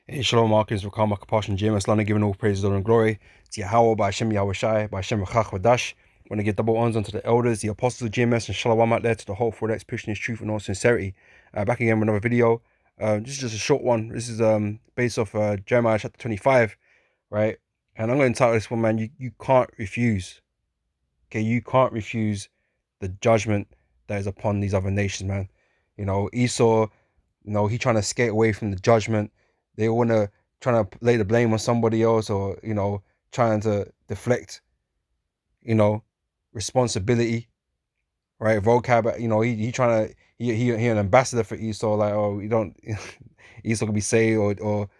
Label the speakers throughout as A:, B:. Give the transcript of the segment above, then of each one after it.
A: Hey, Shalom, Markins, Rakam, Kapashan, James, Lana, giving all praise, honor, and glory to Yahweh, by Hashem, Yahweh Shai, by Hashem, Rachach, Vadash. Want to give double honors unto the elders, the apostles, GMS, and Shalom out there to the whole for that's pushing his truth and all sincerity. Back again with another video. This is just a short one. This is based off Jeremiah chapter 25, right? And I'm going to title this one, man, you can't refuse. Okay, you can't refuse the judgment that is upon these other nations, man. You know, Esau, he trying to skate away from the judgment. They want to trying to lay the blame on somebody else, or trying to deflect, responsibility, right? Vocab, he trying to he an ambassador for Esau, like, oh, you don't Esau can be saved, or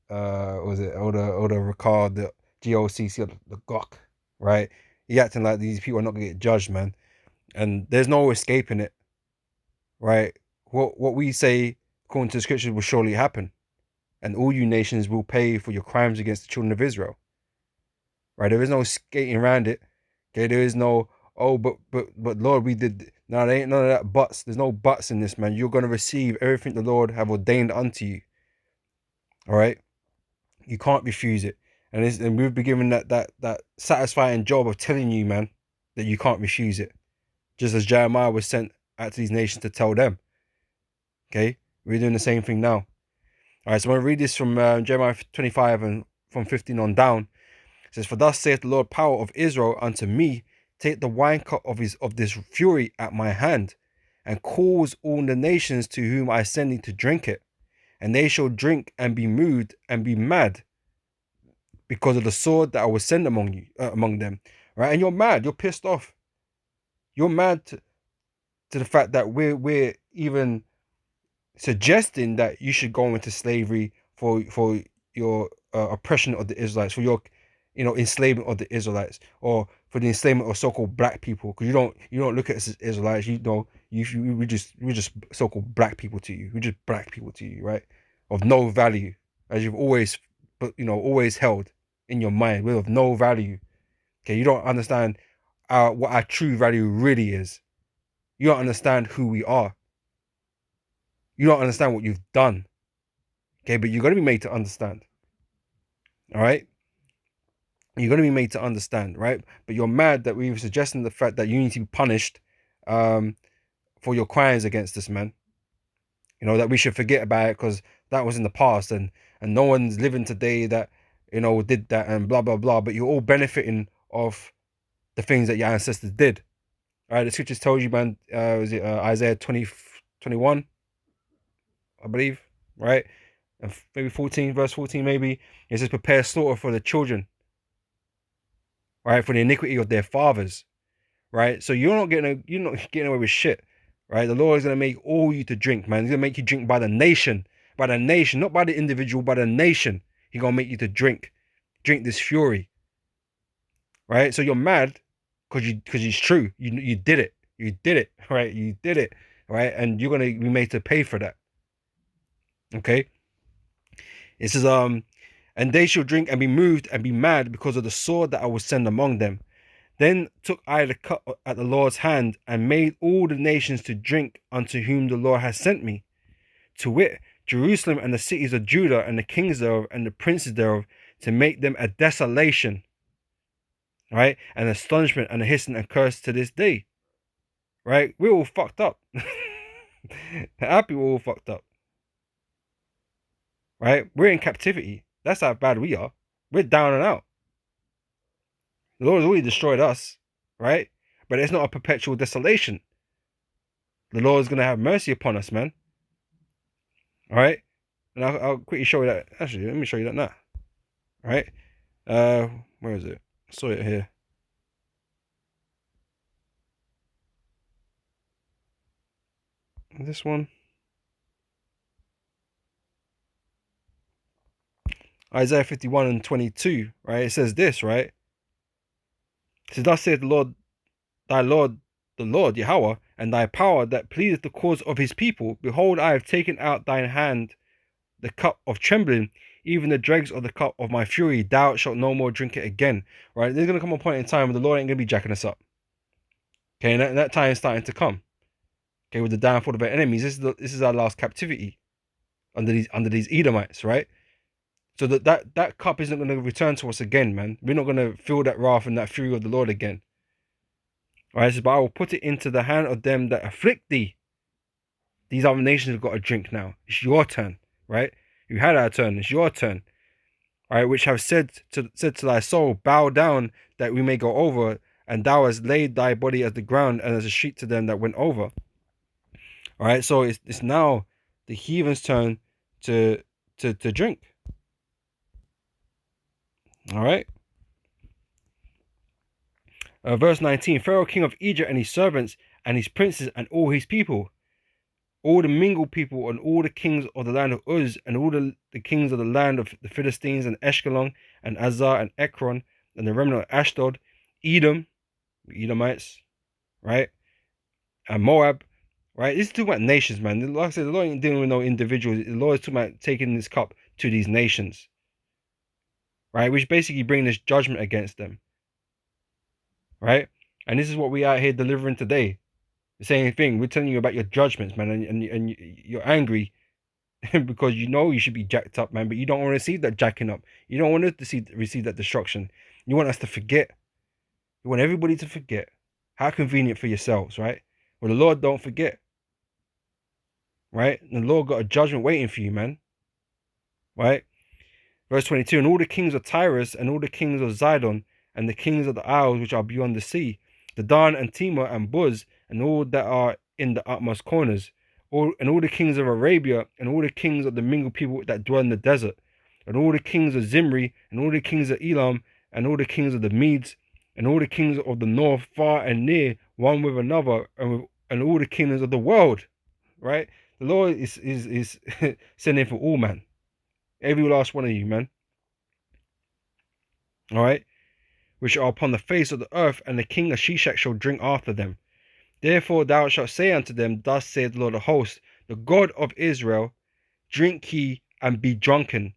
A: was it or the Ricard, the GOCC, or the GOC, right? He acting like these people are not gonna get judged, man, and there's no escaping it, right? What we say according to the scriptures will surely happen, and all you nations will pay for your crimes against the children of Israel. Right? There is no skating around it. Okay, there is no, oh, but Lord, we did. No, there ain't none of that buts. There's no buts in this, man. You're gonna receive everything the Lord have ordained unto you. All right, you can't refuse it, and we've been given that satisfying job of telling you, man, that you can't refuse it, just as Jeremiah was sent out to these nations to tell them. Okay, we're doing the same thing now. All right, so I'm going to read this from Jeremiah 25 and from 15 on down. It says, "For thus saith the Lord power of Israel unto me, take the wine cup of this fury at my hand, and cause all the nations to whom I send thee to drink it. And they shall drink and be moved and be mad because of the sword that I will send among them." Right? And you're mad. You're pissed off. You're mad to the fact that we're even suggesting that you should go into slavery for your oppression of the Israelites, for your enslavement of the Israelites, or for the enslavement of so-called black people, because you don't look at us as Israelites. We just so-called black people to you. We're just black people to you, right? Of no value, as you've always always held in your mind. We're of no value. Okay, you don't understand what our true value really is. You don't understand who we are. You don't understand what you've done. Okay, but you're going to be made to understand. All right? You're going to be made to understand, right? But you're mad that we're suggesting the fact that you need to be punished for your crimes against this man. That we should forget about it because that was in the past, and no one's living today that, did that and blah, blah, blah. But you're all benefiting of the things that your ancestors did. All right, the scriptures tells you, man, was it Isaiah 20:21, I believe, right? And maybe 14, verse 14, maybe. It says, prepare slaughter for the children, right? For the iniquity of their fathers, right? So you're not getting away with shit, right? The Lord is going to make all you to drink, man. He's going to make you drink by the nation, not by the individual, by the nation. He's going to make you to drink this fury, right? So you're mad because it's true. You did it. You did it, right? You did it, right? And you're going to be made to pay for that. Okay? It says, and they shall drink and be moved and be mad because of the sword that I will send among them. Then took I the cup at the Lord's hand, and made all the nations to drink unto whom the Lord has sent me, to wit, Jerusalem and the cities of Judah and the kings thereof and the princes thereof, to make them a desolation, right? An astonishment and a hissing and curse to this day, right? We're all fucked up. Happy we're all fucked up, right? We're in captivity. That's how bad we are. We're down and out. The Lord has already destroyed us, right? But it's not a perpetual desolation. The Lord is going to have mercy upon us, man. All right? And I'll quickly show you that. Actually, let me show you that now. All right? Where is it? I saw it here. This one. Isaiah 51 and 22, right? It says this, right? It says, thus saith the Lord, thy Lord, the Lord, Yahweh, and thy power that pleadeth the cause of his people. Behold, I have taken out thine hand the cup of trembling, even the dregs of the cup of my fury. Thou shalt no more drink it again. Right? There's going to come a point in time where the Lord ain't going to be jacking us up. Okay, and that time is starting to come. Okay, with the downfall of our enemies. This is our last captivity. under these Edomites, right? So that cup isn't going to return to us again, man. We're not going to feel that wrath and that fury of the Lord again. All right, so, but I will put it into the hand of them that afflict thee. These other nations have got a drink now. It's your turn, right? You had our turn. It's your turn, all right? Which have said to thy soul, bow down that we may go over, and thou hast laid thy body as the ground and as a sheet to them that went over. All right, so it's now the heathen's turn to drink. All right. Verse 19, Pharaoh, king of Egypt, and his servants, and his princes, and all his people, all the mingled people, and all the kings of the land of Uz, and all the kings of the land of the Philistines, and Ashkelon, and Azar, and Ekron, and the remnant of Ashdod, Edom, Edomites, right? And Moab, right? This is talking about nations, man. Like I said, the Lord ain't dealing with no individuals. The Lord is talking about taking this cup to these nations, right? Which basically bring this judgment against them, right? And this is what we are here delivering today. The same thing. We're telling you about your judgments, man, and you're angry because you know you should be jacked up, man, but you don't want to receive that jacking up. You don't want to receive that destruction. You want us to forget. You want everybody to forget. How convenient for yourselves, right? Well, the Lord don't forget, right? And the Lord got a judgment waiting for you, man, right? Verse 22, and all the kings of Tyrus, and all the kings of Zidon, and the kings of the isles which are beyond the sea, the Dan and Timor and Buz, and all that are in the utmost corners, all the kings of Arabia, and all the kings of the mingled people that dwell in the desert, and all the kings of Zimri, and all the kings of Elam, and all the kings of the Medes, and all the kings of the north, far and near, one with another, and all the kingdoms of the world, right? The Lord is sending for all, man. Every last one of you, man. All right? Which are upon the face of the earth, and the king of Shishak shall drink after them. Therefore thou shalt say unto them, thus saith the Lord of hosts, the God of Israel, drink ye and be drunken.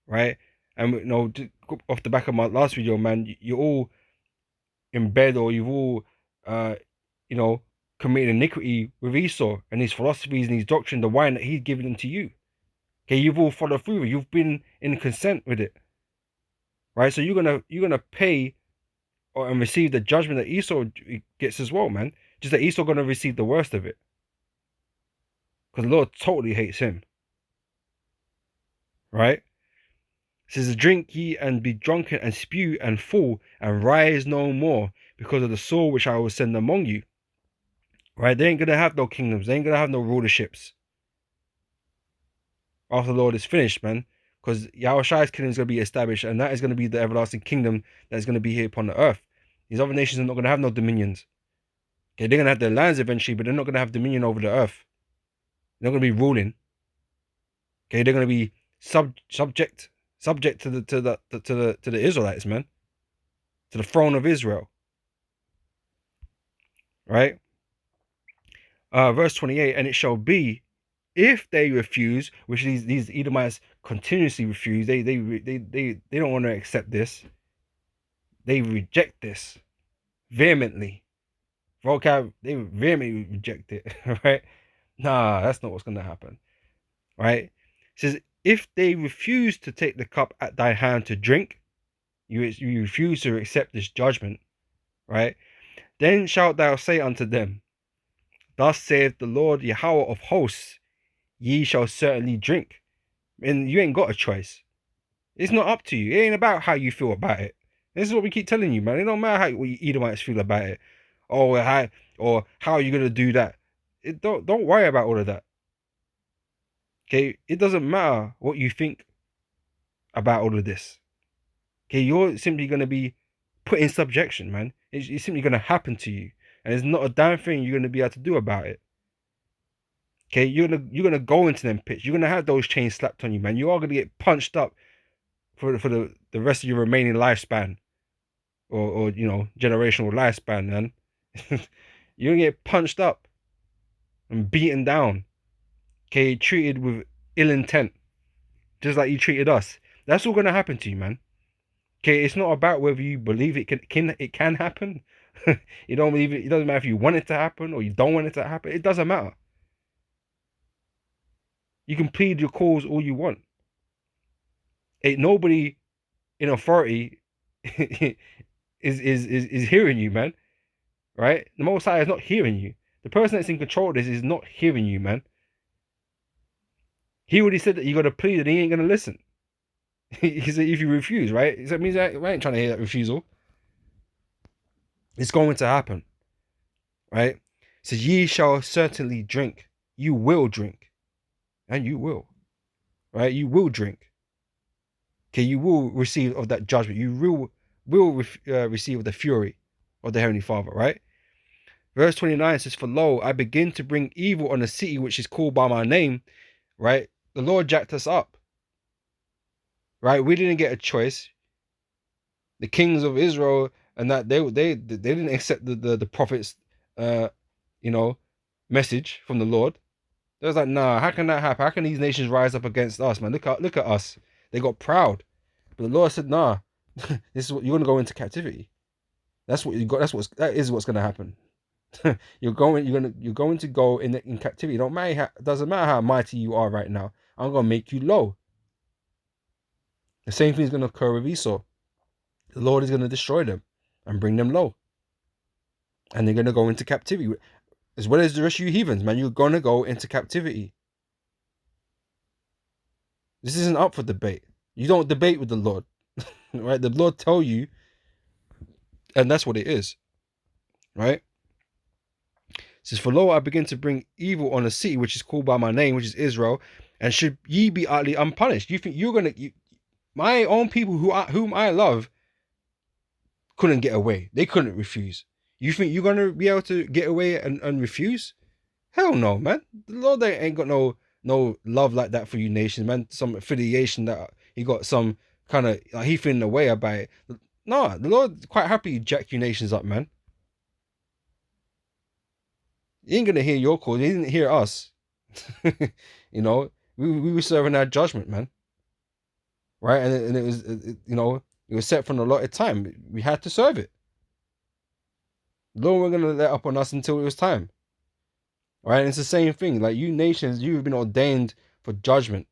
A: Right? And you know, off the back of my last video, man, you're all in bed, or you've all you know, committed iniquity with Esau and his philosophies and his doctrine, the wine that he's given unto you. Okay, you've all followed through. You've been in consent with it. Right? So you're gonna pay and receive the judgment that Esau gets as well, man. Just that Esau gonna receive the worst of it, because the Lord totally hates him. Right? It says, drink ye and be drunken and spew and fall and rise no more because of the sword which I will send among you. Right? They ain't gonna have no kingdoms. They ain't gonna have no rulerships after the Lord is finished, man. Because Yahweh's kingdom is going to be established, and that is going to be the everlasting kingdom that is going to be here upon the earth. These other nations are not going to have no dominions. Okay, they're going to have their lands eventually, but they're not going to have dominion over the earth. They're not going to be ruling. Okay, they're going to be subject to the Israelites, man, to the throne of Israel. Right? Verse 28, and it shall be, if they refuse, which these Edomites continuously refuse, they don't want to accept this. They reject this vehemently. Vocab, they vehemently reject it, right? Nah, that's not what's going to happen, right? It says, if they refuse to take the cup at thy hand to drink, you refuse to accept this judgment, right? Then shalt thou say unto them, thus saith the Lord Yahweh of hosts, ye shall certainly drink. And you ain't got a choice. It's not up to you. It ain't about how you feel about it. This is what we keep telling you, man. It don't matter how you Edomites feel about it, or how you're gonna do that. Don't worry about all of that. Okay, it doesn't matter what you think about all of this. Okay, you're simply gonna be put in subjection, man. It's simply gonna happen to you, and there's not a damn thing you're gonna be able to do about it. Okay, you're gonna go into them pits. You're gonna have those chains slapped on you, man. You are gonna get punched up for the rest of your remaining lifespan, or you know, generational lifespan, man. You're gonna get punched up and beaten down. Okay, treated with ill intent, just like you treated us. That's all gonna happen to you, man. Okay, it's not about whether you believe it can happen. You don't believe it. It doesn't matter if you want it to happen or you don't want it to happen. It doesn't matter. You can plead your cause all you want. Ain't nobody in authority is hearing you, man. Right? The Most High is not hearing you. The person that's in control of this is not hearing you, man. He already said that you got to plead and he ain't going to listen. He said if you refuse, right? That means I ain't trying to hear that refusal. It's going to happen, right? So ye shall certainly drink. You will drink. And you will, right? You will drink. Okay, you will receive of that judgment. You will receive of the fury of the Heavenly Father, right? Verse 29 says, for lo, I begin to bring evil on the city which is called by my name, right? The Lord jacked us up, right? We didn't get a choice. The kings of Israel and that they didn't accept the prophet's message from the Lord. They was like, nah, how can that happen? How can these nations rise up against us, man? Look at us. They got proud. But the Lord said, nah, this is what you're gonna go into captivity. That's what you got. That is what's gonna happen. you're going to go in captivity. Doesn't matter how mighty you are right now. I'm gonna make you low. The same thing is gonna occur with Esau. The Lord is gonna destroy them and bring them low, and they're gonna go into captivity as well as the rest of you heathens, man. You're gonna go into captivity. This isn't up for debate. You don't debate with the Lord, right? The Lord tell you, and that's what it is, right? It says, for lo, I begin to bring evil on a city which is called by my name, which is Israel, and should ye be utterly unpunished? You think you're gonna? My own people whom I love couldn't get away. They couldn't refuse. You think you're gonna be able to get away and refuse? Hell no, man. The Lord ain't got no love like that for you nations, man. Some affiliation that he got some kind of he feeling a way about it. No, the Lord quite happy jack you nations up, man. He ain't gonna hear your call. He didn't hear us. We were serving our judgment, man. Right, and it was it was set for an allotted time. We had to serve it. The Lord weren't gonna let up on us until it was time. Right, and it's the same thing. Like you nations, you've been ordained for judgment.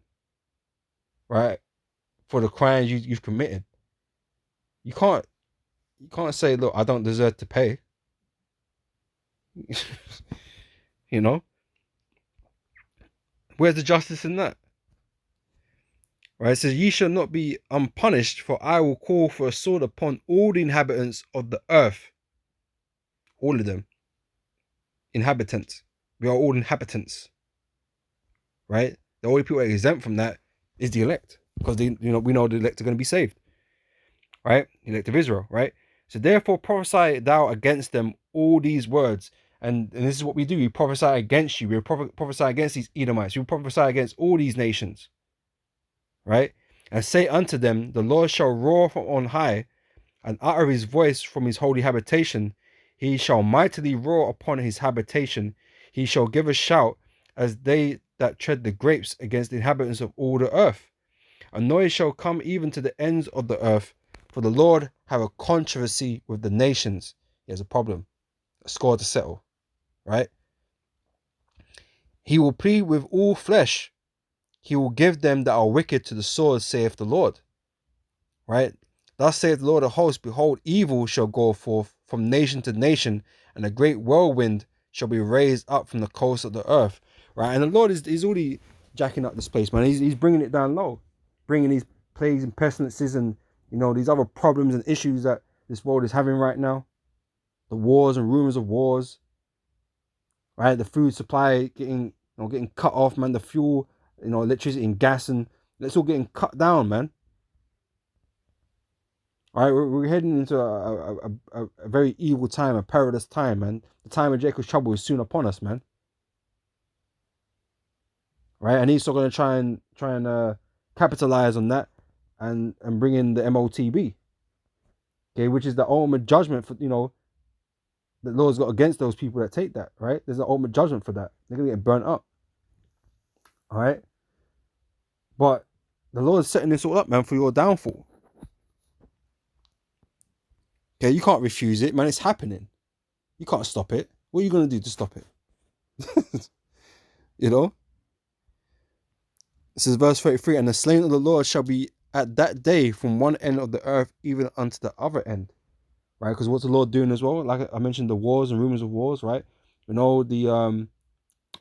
A: Right, for the crimes you've committed. You can't say, look, I don't deserve to pay. Where's the justice in that? Right, it says, ye shall not be unpunished, for I will call for a sword upon all the inhabitants of the earth. All of them. Inhabitants. We are all inhabitants. Right? The only people exempt from that is the elect. Because we know the elect are going to be saved. Right? The elect of Israel, right? So therefore prophesy thou against them all these words. And this is what we do. We prophesy against you. We prophesy against these Edomites. We prophesy against all these nations. Right? And say unto them, the Lord shall roar from on high, and utter his voice from his holy habitation. He shall mightily roar upon his habitation. He shall give a shout as they that tread the grapes against the inhabitants of all the earth. A noise shall come even to the ends of the earth, for the Lord have a controversy with the nations. He has a problem, a score to settle, right? He will plead with all flesh. He will give them that are wicked to the sword, saith the Lord. Right? Thus saith the Lord of hosts, behold, evil shall go forth from nation to nation, and a great whirlwind shall be raised up from the coast of the earth. Right? And the Lord is already jacking up this place, man. He's bringing it down low, bringing these plagues and pestilences and these other problems and issues that this world is having right now. The wars and rumors of wars. Right? The food supply getting cut off, man. The fuel, electricity and gas, and it's all getting cut down, man. All right, we're heading into a very evil time, a perilous time, man. The time of Jacob's trouble is soon upon us, man. Right, and he's still going to try and capitalize on that, and bring in the MOTB, okay, which is the ultimate judgment for the Lord's got against those people that take that. Right, there's an ultimate judgment for that. They're gonna get burnt up. All right, but the Lord's setting this all up, man, for your downfall. Okay, you can't refuse it, man. It's happening. You can't stop it. What are you going to do to stop it? This is verse 33. And the slain of the Lord shall be at that day from one end of the earth even unto the other end. Right? Because what's the Lord doing as well? Like I mentioned, the wars and rumors of wars, right? We know the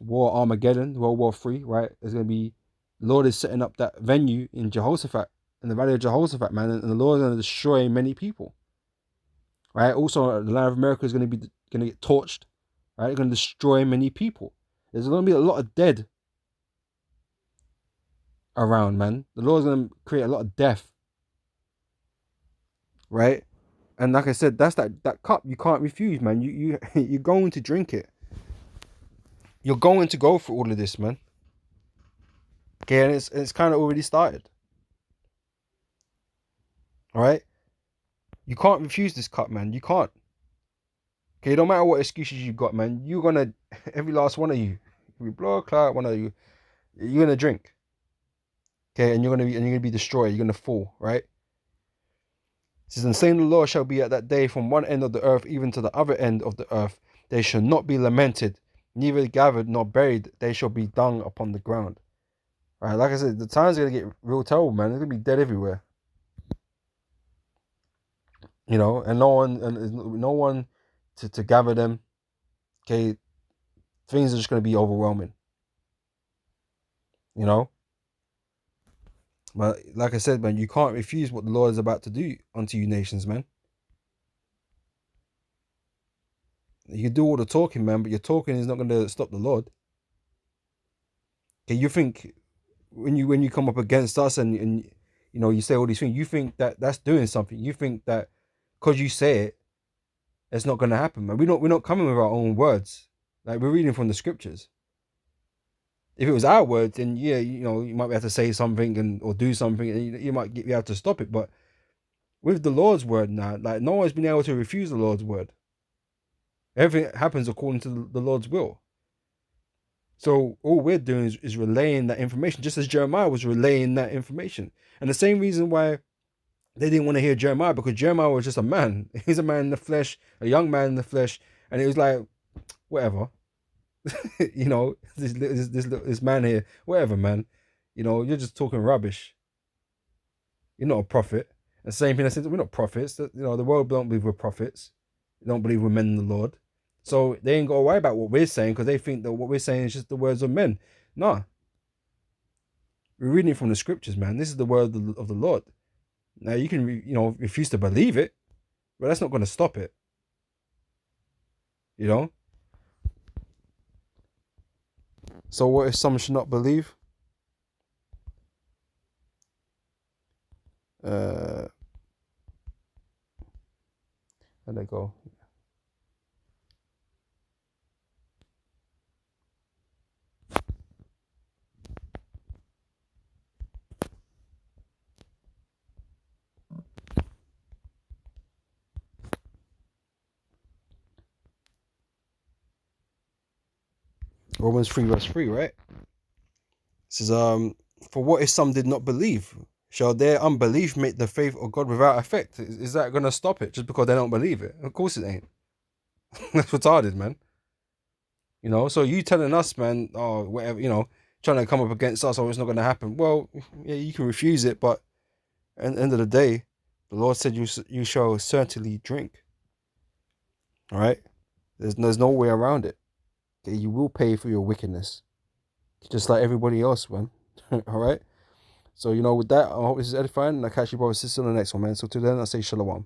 A: war Armageddon, World War III, right? There's going to be, the Lord is setting up that venue in Jehoshaphat, in the valley of Jehoshaphat, man. And the Lord is going to destroy many people, right? Also, the land of America is going to get torched, right? It's going to destroy many people. There's going to be a lot of dead around, man. The Lord's going to create a lot of death, right? And like I said, that's that cup you can't refuse, man. You're going to drink it. You're going to go through all of this, man. Okay, and it's kind of already started. All right, you can't refuse this cup, man. You can't. Okay, no matter what excuses you got, man, you're gonna every last one of you, we blow a cloud, one of you, you're gonna drink. Okay, and you're gonna be destroyed. You're gonna fall, right? It says, and saying the Lord shall be at that day from one end of the earth even to the other end of the earth. They shall not be lamented, neither gathered nor buried. They shall be dung upon the ground. All right, like I said, the time's gonna get real terrible, man. They're gonna be dead everywhere. You know, and no one to gather them. Okay, things are just gonna be overwhelming. You know, but like I said, man, you can't refuse what the Lord is about to do unto you nations, man. You can do all the talking, man, but your talking is not gonna stop the Lord. Okay, you think when you come up against us and you know you say all these things, you think that that's doing something. You think that because you say it, it's not gonna happen, man. We're not coming with our own words. Like we're reading from the scriptures. If it was our words, then yeah, you know, you might have to say something or do something, and you might be able to stop it. But with the Lord's word now, like no one's been able to refuse the Lord's word. Everything happens according to the Lord's will. So all we're doing is relaying that information, just as Jeremiah was relaying that information. And the same reason why they didn't want to hear Jeremiah, because Jeremiah was just a man. He's a man in the flesh, a young man in the flesh, and it was like, whatever. You know, this man here, whatever, man. You know, you're just talking rubbish. You're not a prophet. And same thing I said, we're not prophets. You know, the world don't believe we're prophets. They don't believe we're men in the Lord. So they ain't got to worry about what we're saying because they think that what we're saying is just the words of men. Nah. We're reading it from the scriptures, man. This is the word of the Lord. Now you can, you know, refuse to believe it, but that's not going to stop it. You know? So what if someone should not believe? Where'd they go? Romans 3 verse 3, right? It says, for what if some did not believe? Shall their unbelief make the faith of God without effect? Is that going to stop it just because they don't believe it? Of course it ain't. That's retarded, man. You know, so you telling us, man, oh, whatever, you know, trying to come up against us, or it's not going to happen. Well, yeah, you can refuse it, but at the end of the day, the Lord said you shall certainly drink. All right? There's no way around it. Okay? You will pay for your wickedness, just like everybody else, man. All right? So, you know, with that, I hope this is edifying, and I'll catch you, brothers and sisters, on the next one, man. So, till then, I say shalom.